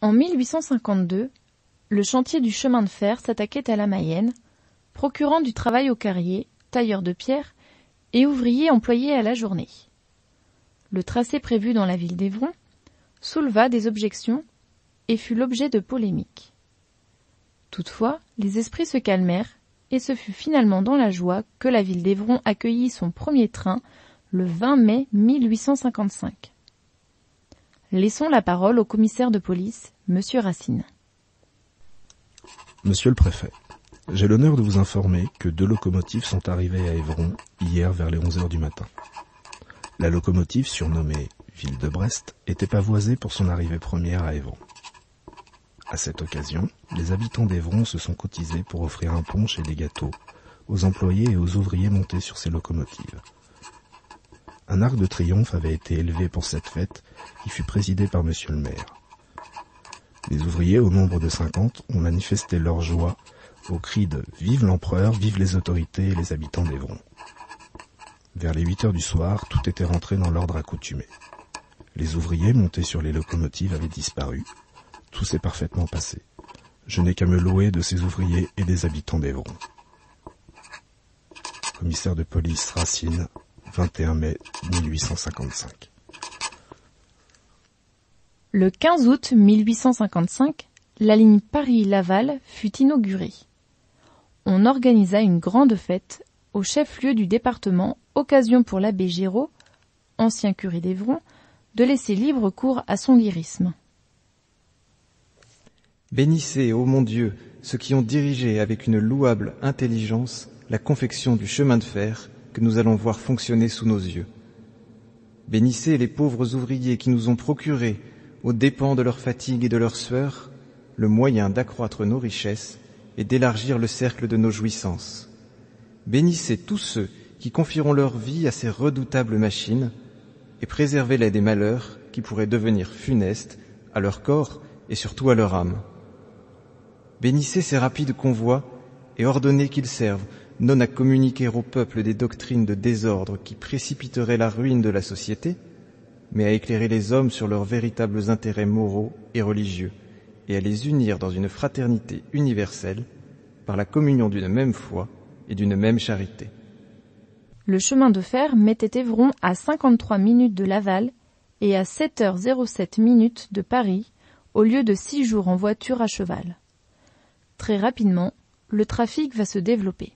En 1852, le chantier du chemin de fer s'attaquait à la Mayenne, procurant du travail aux carriers, tailleurs de pierre et ouvriers employés à la journée. Le tracé prévu dans la ville d'Évron souleva des objections et fut l'objet de polémiques. Toutefois, les esprits se calmèrent et ce fut finalement dans la joie que la ville d'Évron accueillit son premier train le 20 mai 1855. Laissons la parole au commissaire de police, Monsieur Racine. Monsieur le préfet, j'ai l'honneur de vous informer que 2 locomotives sont arrivées à Évron hier vers les 11h du matin. La locomotive, surnommée Ville de Brest, était pavoisée pour son arrivée première à Évron. À cette occasion, les habitants d'Évron se sont cotisés pour offrir un punch et des gâteaux aux employés et aux ouvriers montés sur ces locomotives. Un arc de triomphe avait été élevé pour cette fête qui fut présidée par monsieur le maire. Les ouvriers, au nombre de 50, ont manifesté leur joie au cri de « Vive l'empereur, vive les autorités et les habitants d'Évron ». Vers les 8h du soir, tout était rentré dans l'ordre accoutumé. Les ouvriers montés sur les locomotives avaient disparu. Tout s'est parfaitement passé. Je n'ai qu'à me louer de ces ouvriers et des habitants d'Évron. Commissaire de police Racine, 21 mai 1855. Le 15 août 1855, la ligne Paris-Laval fut inaugurée. On organisa une grande fête au chef-lieu du département, occasion pour l'abbé Géraud, ancien curé d'Évron, de laisser libre cours à son lyrisme. Bénissez, ô mon Dieu, ceux qui ont dirigé avec une louable intelligence la confection du chemin de fer que nous allons voir fonctionner sous nos yeux. Bénissez les pauvres ouvriers qui nous ont procuré, aux dépens de leur fatigue et de leur sueur, le moyen d'accroître nos richesses et d'élargir le cercle de nos jouissances. Bénissez tous ceux qui confieront leur vie à ces redoutables machines et préservez-les des malheurs qui pourraient devenir funestes à leur corps et surtout à leur âme. Bénissez ces rapides convois et ordonnez qu'ils servent non à communiquer au peuple des doctrines de désordre qui précipiteraient la ruine de la société, mais à éclairer les hommes sur leurs véritables intérêts moraux et religieux, et à les unir dans une fraternité universelle par la communion d'une même foi et d'une même charité. Le chemin de fer mettait Évron à 53 minutes de Laval et à 7h07 de Paris, au lieu de 6 jours en voiture à cheval. Très rapidement, le trafic va se développer.